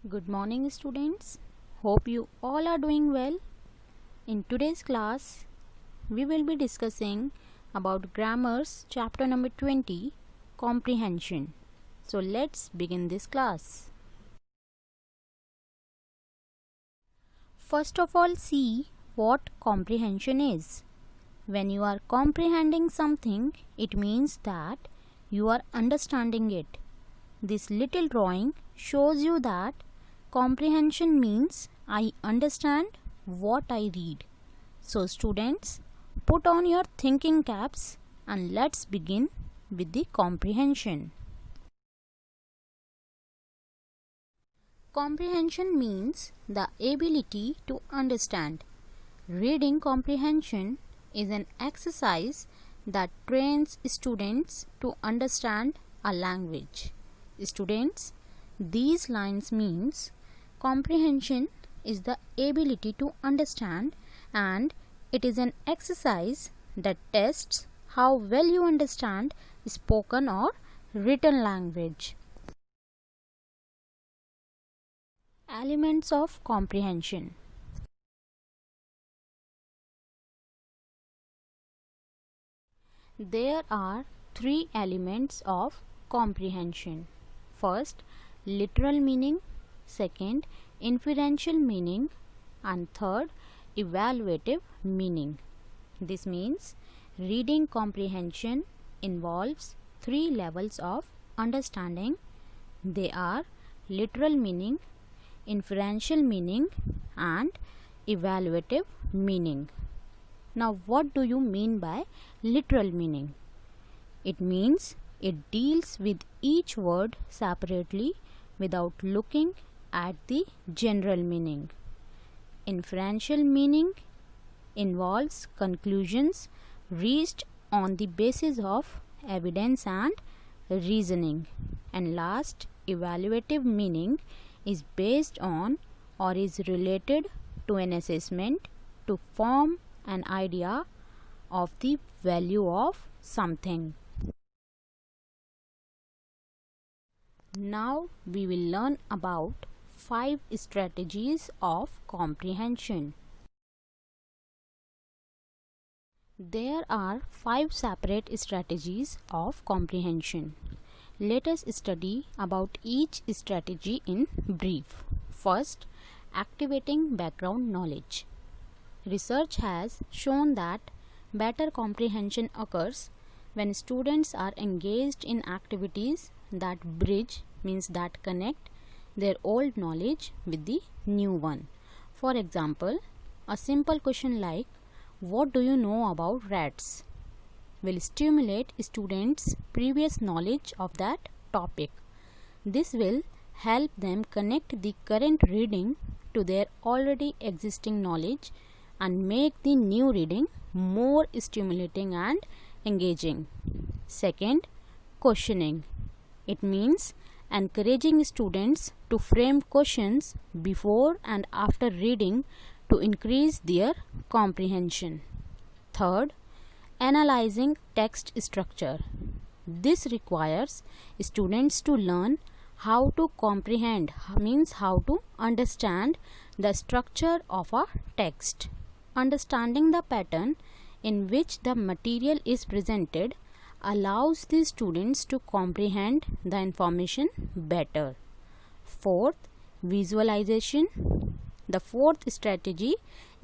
Good morning, students. Hope you all are doing well. In today's class, we will be discussing about Grammar's chapter number 20, Comprehension. So let's begin this class. First of all, see what comprehension is. When you are comprehending something, it means that you are understanding it. This little drawing shows you that comprehension means I understand what I read. So students, put on your thinking caps and let's begin with the comprehension. Comprehension means the ability to understand. Reading comprehension is an exercise that trains students to understand a language. Students, these lines means comprehension is the ability to understand, and it is an exercise that tests how well you understand spoken or written language. Elements of comprehension. There are three elements of comprehension. First, literal meaning. Second, inferential meaning. And third, evaluative meaning. This means reading comprehension involves three levels of understanding. They are literal meaning, inferential meaning, and evaluative meaning. Now, what do you mean by literal meaning? It means it deals with each word separately without looking at the general meaning. Inferential meaning involves conclusions reached on the basis of evidence and reasoning. And last, evaluative meaning is based on or is related to an assessment to form an idea of the value of something. Now we will learn about 5 strategies of comprehension. There are 5 separate strategies of comprehension. Let us study about each strategy in brief. First, activating background knowledge. Research has shown that better comprehension occurs when students are engaged in activities that bridge, means that connect their old knowledge with the new one. For example, a simple question like, "What do you know about rats?" will stimulate students' previous knowledge of that topic. This will help them connect the current reading to their already existing knowledge and make the new reading more stimulating and engaging. Second, questioning. It means encouraging students to frame questions before and after reading to increase their comprehension. Third, analyzing text structure. This requires students to learn how to comprehend, means how to understand the structure of a text. Understanding the pattern in which the material is presented allows the students to comprehend the information better. Fourth, visualization. The fourth strategy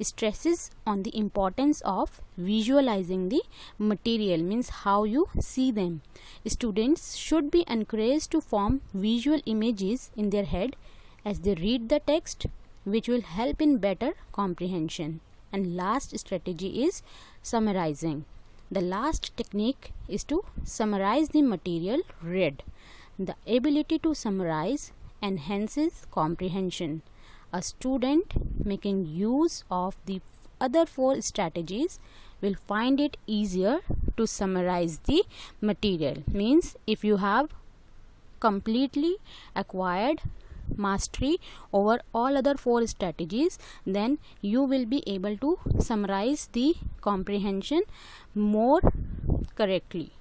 stresses on the importance of visualizing the material, means how you see them. Students should be encouraged to form visual images in their head as they read the text, which will help in better comprehension. And last strategy is summarizing. The last technique is to summarize the material read. The ability to summarize enhances comprehension. A student making use of the other 4 strategies will find it easier to summarize the material. Means if you have completely acquired mastery over all other 4 strategies, then you will be able to summarize the comprehension more correctly.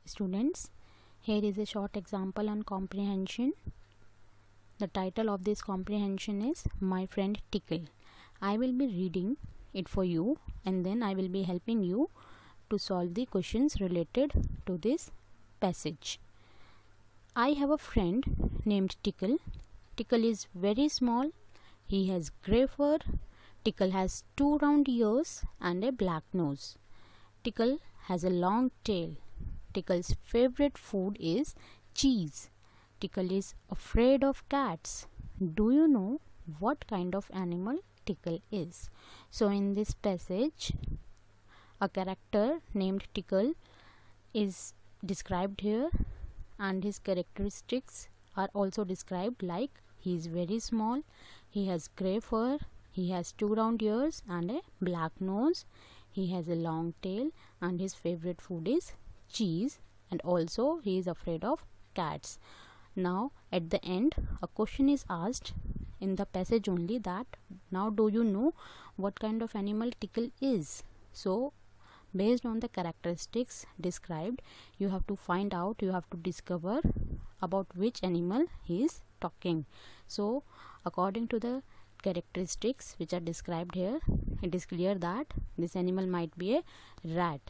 Students, Here is a short example on comprehension. The title of this comprehension is My Friend Tickle. I will be reading it for you and then I will be helping you to solve the questions related to this passage. I have a friend named Tickle. Tickle is very small. He has grey fur. Tickle has 2 round ears and a black nose. Tickle has a long tail. Tickle's favorite food is cheese. Tickle is afraid of cats. Do you know what kind of animal Tickle is? So in this passage, a character named Tickle is described here, and his characteristics are also described, like he is very small, he has grey fur, he has 2 round ears and a black nose, he has a long tail, and his favorite food is cheese, and also he is afraid of cats. Now at the end, a question is asked in the passage only, that now do you know what kind of animal Tickle is? So based on the characteristics described, you have to find out, you have to discover about which animal he is talking. So according to the characteristics which are described here, it is clear that this animal might be a rat.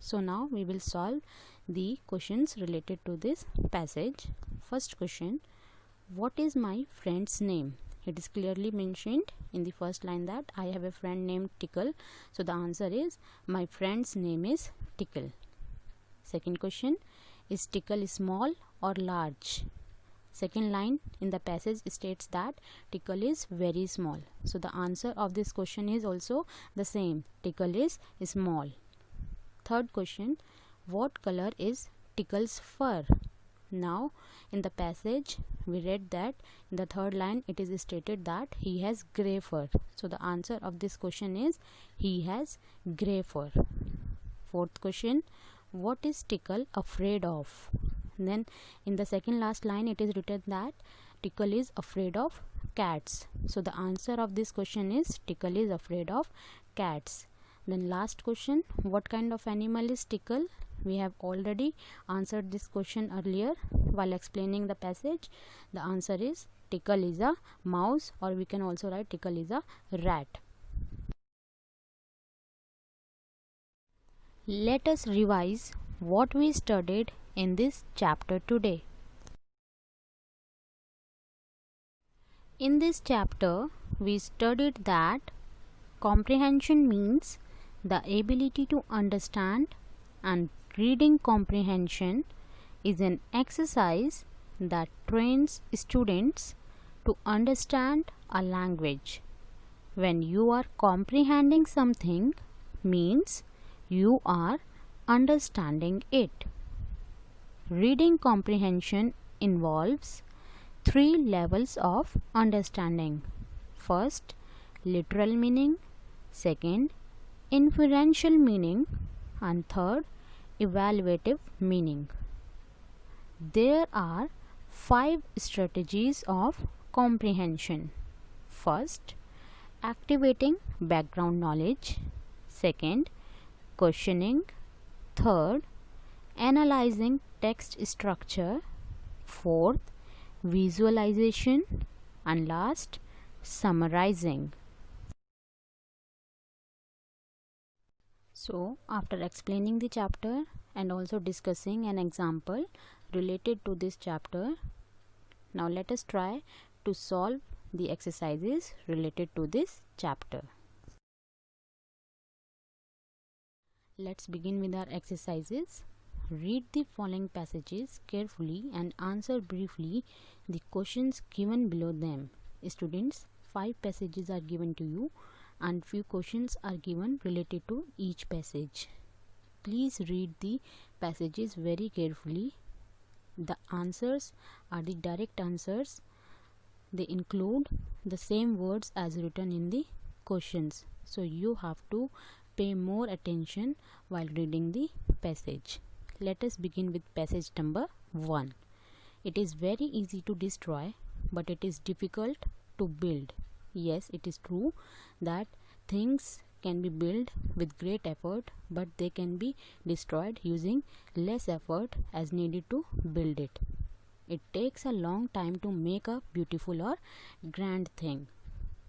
So now we will solve the questions related to this passage. First question, what is my friend's name? It is clearly mentioned in the first line that I have a friend named Tickle. So the answer is my friend's name is Tickle. Second question, is Tickle small or large? Second line in the passage states that Tickle is very small. So the answer of this question is also the same. Tickle is small. Third question, what color is Tickle's fur? Now in the passage we read that in the third line it is stated that he has grey fur. So the answer of this question is he has grey fur. Fourth question, what is Tickle afraid of? Then in the second last line it is written that Tickle is afraid of cats. So the answer of this question is Tickle is afraid of cats. Then last question, what kind of animal is Tickle? We have already answered this question earlier while explaining the passage. The answer is Tickle is a mouse, or we can also write Tickle is a rat. Let us revise what we studied in this chapter today. In this chapter, we studied that comprehension means the ability to understand, and reading comprehension is an exercise that trains students to understand a language. When you are comprehending something, means you are understanding it. Reading comprehension involves 3 levels of understanding. First, literal meaning. Second, inferential meaning. And third, evaluative meaning. There are 5 strategies of comprehension. First, activating background knowledge. Second, questioning. Third, analyzing text structure. Fourth, visualization. And last, summarizing. So after explaining the chapter and also discussing an example related to this chapter, now let us try to solve the exercises related to this chapter. Let's begin with our exercises. Read the following passages carefully and answer briefly the questions given below them. Students, 5 passages are given to you and few questions are given related to each passage. Please read the passages very carefully. The answers are the direct answers. They include the same words as written in the questions. So you have to pay more attention while reading the passage. Let us begin with passage number 1. It is very easy to destroy, but it is difficult to build. Yes, it is true that things can be built with great effort, but they can be destroyed using less effort as needed to build it. It takes a long time to make a beautiful or grand thing.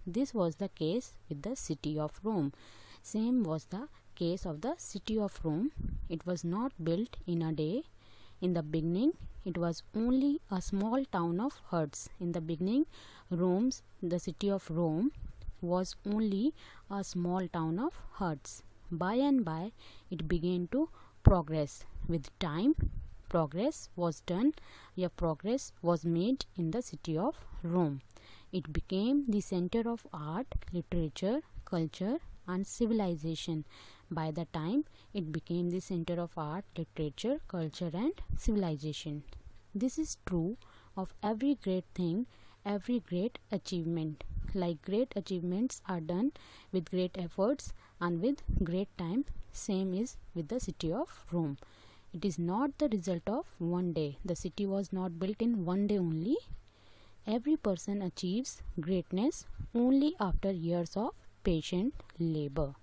This was the case with the city of Rome. Same was the case of the city of Rome. It was not built in a day. In the beginning, it was only a small town of huts. In the beginning, the city of Rome was only a small town of huts. By and by, it began to progress. With time, progress was done. Progress was made in the city of Rome. It became the center of art, literature, culture, and civilization. By the time it became the center of art, literature, culture, and civilization. This is true of every great thing, every great achievement. Like great achievements are done with great efforts and with great time, same is with the city of Rome. It is not the result of one day. The city was not built in one day only. Every person achieves greatness only after years of patient labor.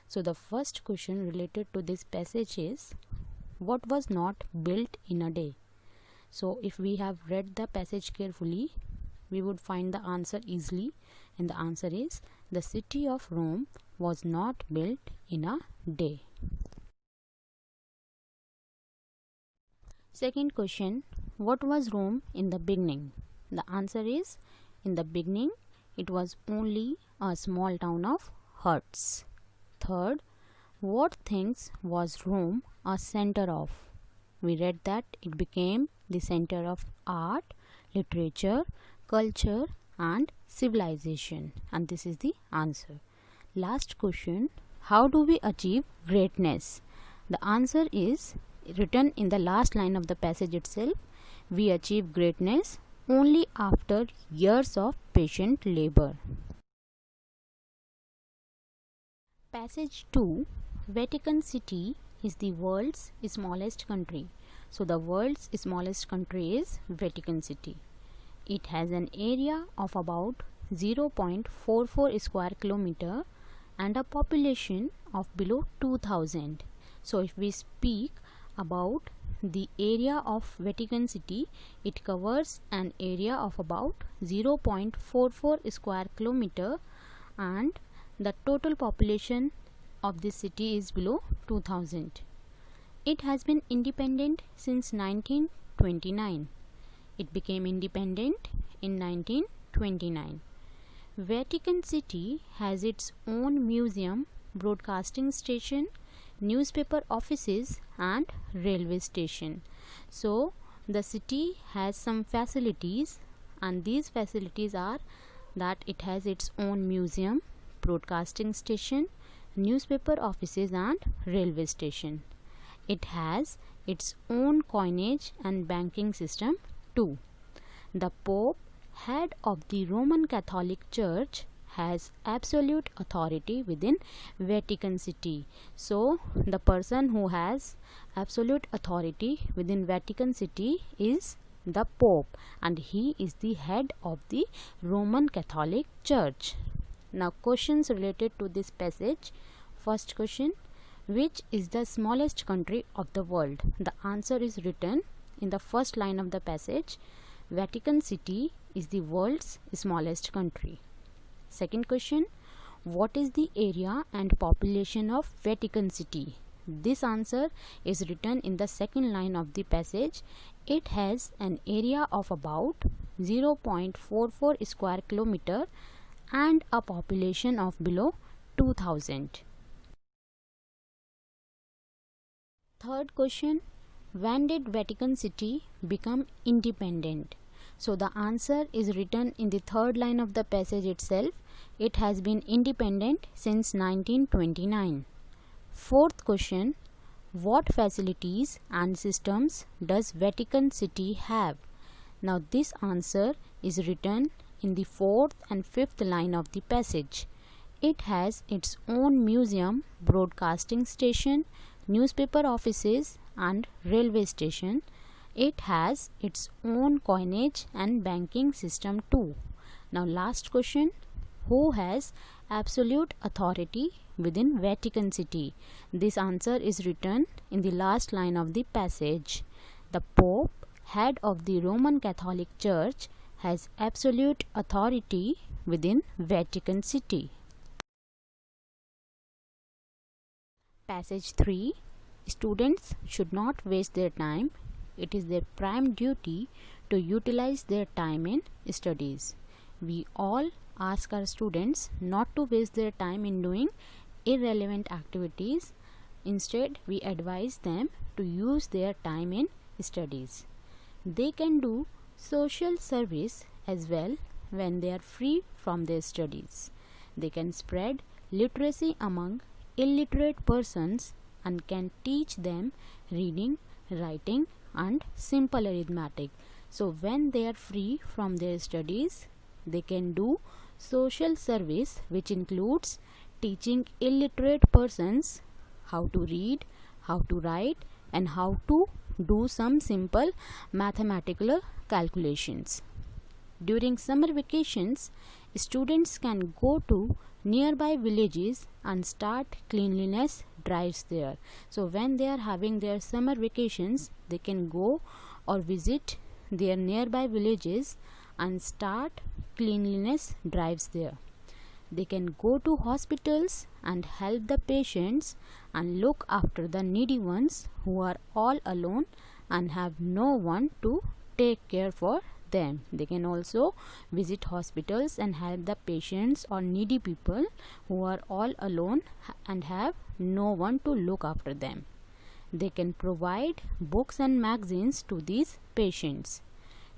So the first question related to this passage is, what was not built in a day? So if we have read the passage carefully, we would find the answer easily, and the answer is, the city of Rome was not built in a day. Second question, what was Rome in the beginning? The answer is, in the beginning, it was only a small town of huts. Third, what things was Rome a center of? We read that it became the center of art, literature, culture, and civilization. And this is the answer. Last question, how do we achieve greatness? The answer is written in the last line of the passage itself. We achieve greatness only after years of patient labor. Passage 2. Vatican City is the world's smallest country. So the world's smallest country is Vatican City. It has an area of about 0.44 square kilometer and a population of below 2000. So if we speak about the area of Vatican City, it covers an area of about 0.44 square kilometer, and the total population of this city is below 2000. It has been independent since 1929. It became independent in 1929. Vatican City has its own museum, broadcasting station, newspaper offices, and railway station. So the city has some facilities, and these facilities are that it has its own museum, broadcasting station, newspaper offices, and railway station. It has its own coinage and banking system too. The Pope, head of the Roman Catholic Church, has absolute authority within Vatican City. So the person who has absolute authority within Vatican City is the Pope, and he is the head of the Roman Catholic Church. Now questions related to this passage. First question, which is the smallest country of the world? The answer is written in the first line of the passage. Vatican City is the world's smallest country. Second question, what is the area and population of Vatican City? This answer is written in the second line of the passage. It has an area of about 0.44 square kilometer and a population of below 2000. Third question, when did Vatican City become independent? So the answer is written in the third line of the passage itself. It has been independent since 1929. Fourth question, what facilities and systems does Vatican City have? Now this answer is written in the fourth and fifth line of the passage. It has its own museum, broadcasting station, newspaper offices, and railway station. It has its own coinage and banking system too. Now last question, who has absolute authority within Vatican City? This answer is written in the last line of the passage. The Pope, head of the Roman Catholic Church, has absolute authority within Vatican City. Passage 3. Students should not waste their time. It is their prime duty to utilize their time in studies. We all ask our students not to waste their time in doing irrelevant activities. Instead, we advise them to use their time in studies. They can do social service as well when they are free from their studies. They can spread literacy among illiterate persons and can teach them reading, writing, and simple arithmetic. So when they are free from their studies, they can do social service, which includes teaching illiterate persons how to read, how to write, and how to do some simple mathematical calculations. During summer vacations, students can go to nearby villages and start cleanliness drives there. So when they are having their summer vacations, they can go or visit their nearby villages and start cleanliness drives there. They can go to hospitals and help the patients and look after the needy ones who are all alone and have no one to take care for them. They can also visit hospitals and help the patients or needy people who are all alone and have no one to look after them. They can provide books and magazines to these patients.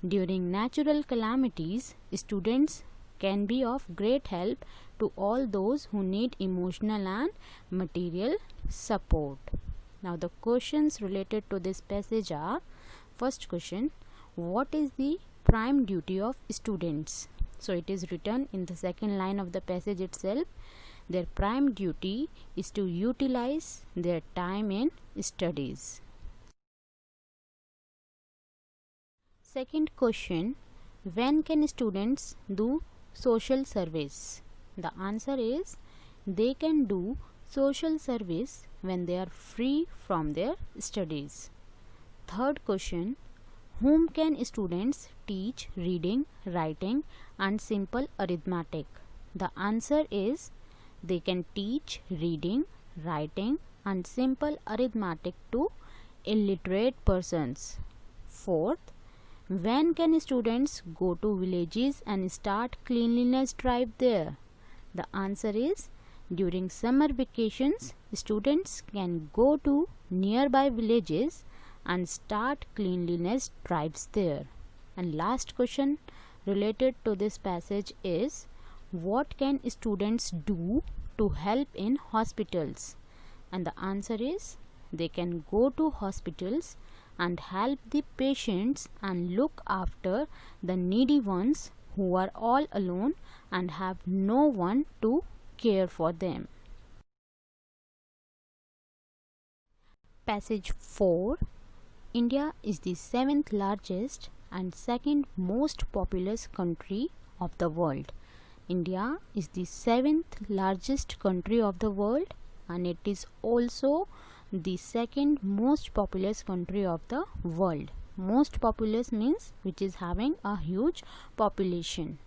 During natural calamities, students can be of great help to all those who need emotional and material support. Now the questions related to this passage are: first question, what is the prime duty of students? So it is written in the second line of the passage itself. Their prime duty is to utilize their time in studies. Second question, when can students do social service? The answer is they can do social service when they are free from their studies. Third question, whom can students teach reading, writing, and simple arithmetic? The answer is they can teach reading, writing, and simple arithmetic to illiterate persons. Fourth, when can students go to villages and start cleanliness drive there? The answer is during summer vacations, students can go to nearby villages and start cleanliness drives there. And last question related to this passage is, what can students do to help in hospitals? And the answer is they can go to hospitals and help the patients and look after the needy ones who are all alone and have no one to care for them. Passage 4. India is the 7th largest and 2nd most populous country of the world. India is the 7th largest country of the world and it is also the 2nd most populous country of the world. Most populous means which is having a huge population.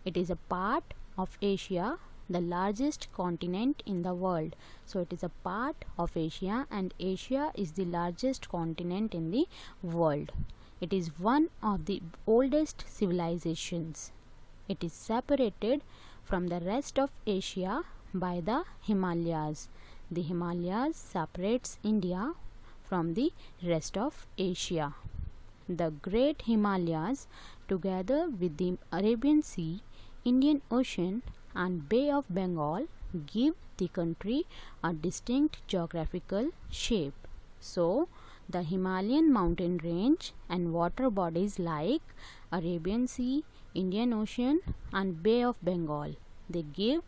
It is a part of Asia, the largest continent in the world. So it is a part of Asia and Asia is the largest continent in the world. It is one of the oldest civilizations. It is separated from the rest of Asia by the Himalayas. The Himalayas separates India from the rest of Asia. The Great Himalayas, together with the Arabian Sea, Indian Ocean and Bay of Bengal, give the country a distinct geographical shape. So, the Himalayan mountain range and water bodies like Arabian Sea, Indian Ocean and Bay of Bengal, they give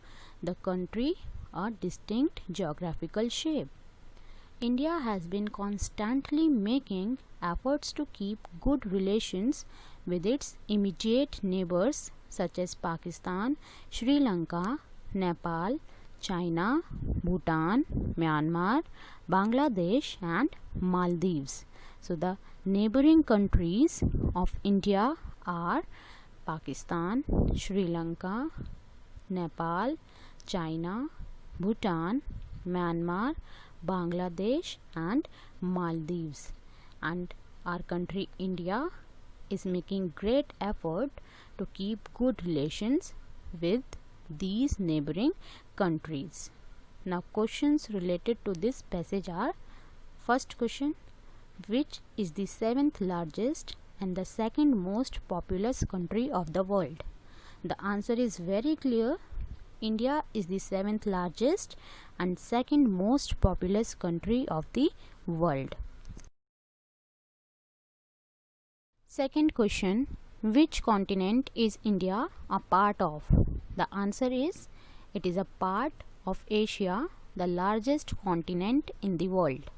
the country a distinct geographical shape. India has been constantly making efforts to keep good relations with its immediate neighbors such as Pakistan, Sri Lanka, Nepal, China, Bhutan, Myanmar, Bangladesh and Maldives. So the neighboring countries of India are Pakistan, Sri Lanka, Nepal, China, Bhutan, Myanmar, Bangladesh and Maldives. And our country India is making great effort to keep good relations with these neighboring countries. Now questions related to this passage are: first question, which is the 7th largest and the 2nd most populous country of the world? The answer is very clear. India is the 7th largest and 2nd most populous country of the world. Second question, which continent is India a part of? The answer is, it is a part of Asia, the largest continent in the world.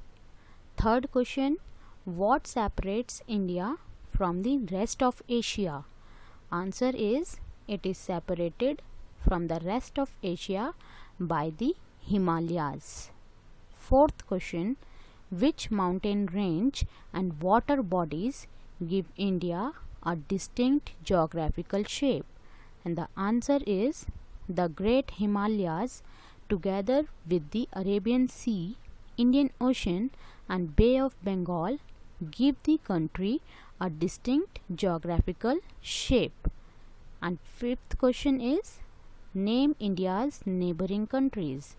Third question, what separates India from the rest of Asia? Answer is, it is separated from the rest of Asia by the Himalayas. Fourth question, which mountain range and water bodies give India a distinct geographical shape? And the answer is, the Great Himalayas together with the Arabian Sea, Indian Ocean and Bay of Bengal give the country a distinct geographical shape. And fifth question is, name India's neighboring countries.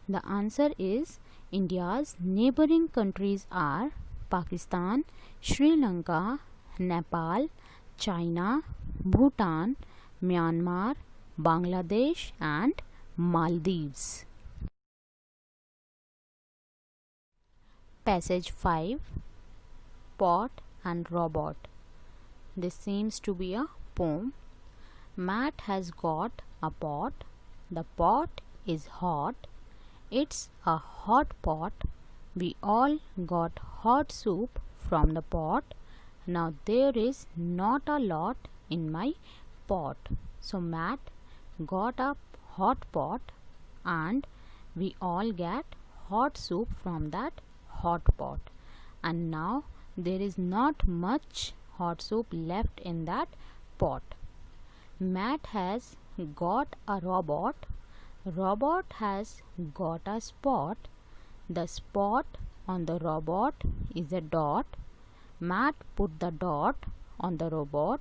The answer is, India's neighboring countries are Pakistan, Sri Lanka, Nepal, China, Bhutan, Myanmar, Bangladesh and Maldives. Passage 5, Pot and Robot. This seems to be a poem. Matt has got a pot. The pot is hot. It's a hot pot. We all got hot soup from the pot. Now there is not a lot in my pot. So Matt got a hot pot and we all get hot soup from that hot pot. And now there is not much hot soup left in that pot. Matt has got a robot. Robot has got a spot. The spot on the robot is a dot. Matt put the dot on the robot.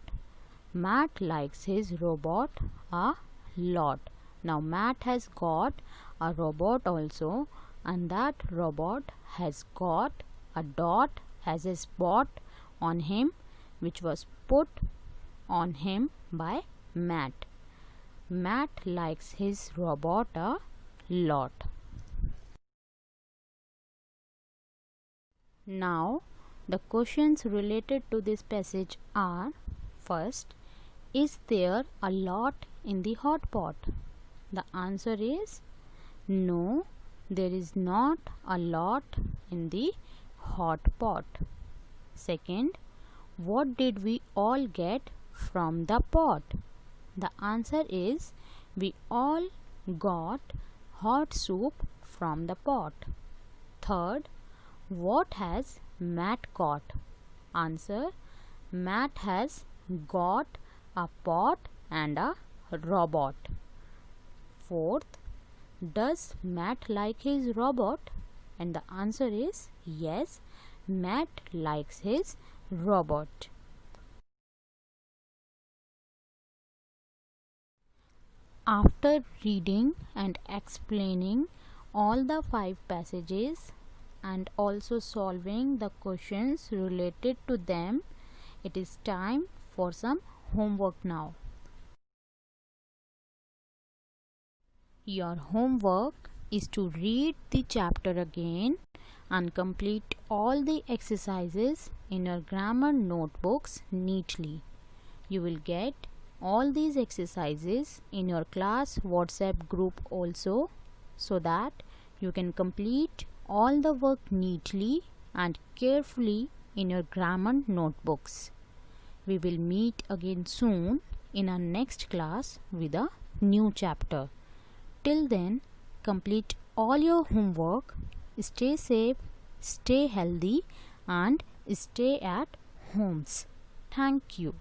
Matt likes his robot a lot. Now Matt has got a robot also, and that robot has got a dot as a spot on him, which was put on him by Matt. Matt likes his robot a lot. Now the questions related to this passage are: first, is there a lot in the hot pot? The answer is no, there is not a lot in the hot pot. Second, what did we all get from the pot? The answer is, we all got hot soup from the pot. Third, what has Matt got? Answer, Matt has got a pot and a robot. Fourth, does Matt like his robot? And the answer is yes, Matt likes his robot. After reading and explaining all the 5 passages and also solving the questions related to them, it is time for some homework now. Your homework is to read the chapter again and complete all the exercises in your grammar notebooks neatly. You will get all these exercises in your class WhatsApp group also, so that you can complete all the work neatly and carefully in your grammar notebooks. We will meet again soon in our next class with a new chapter. Till then, complete all your homework, stay safe, stay healthy, and stay at homes. Thank you.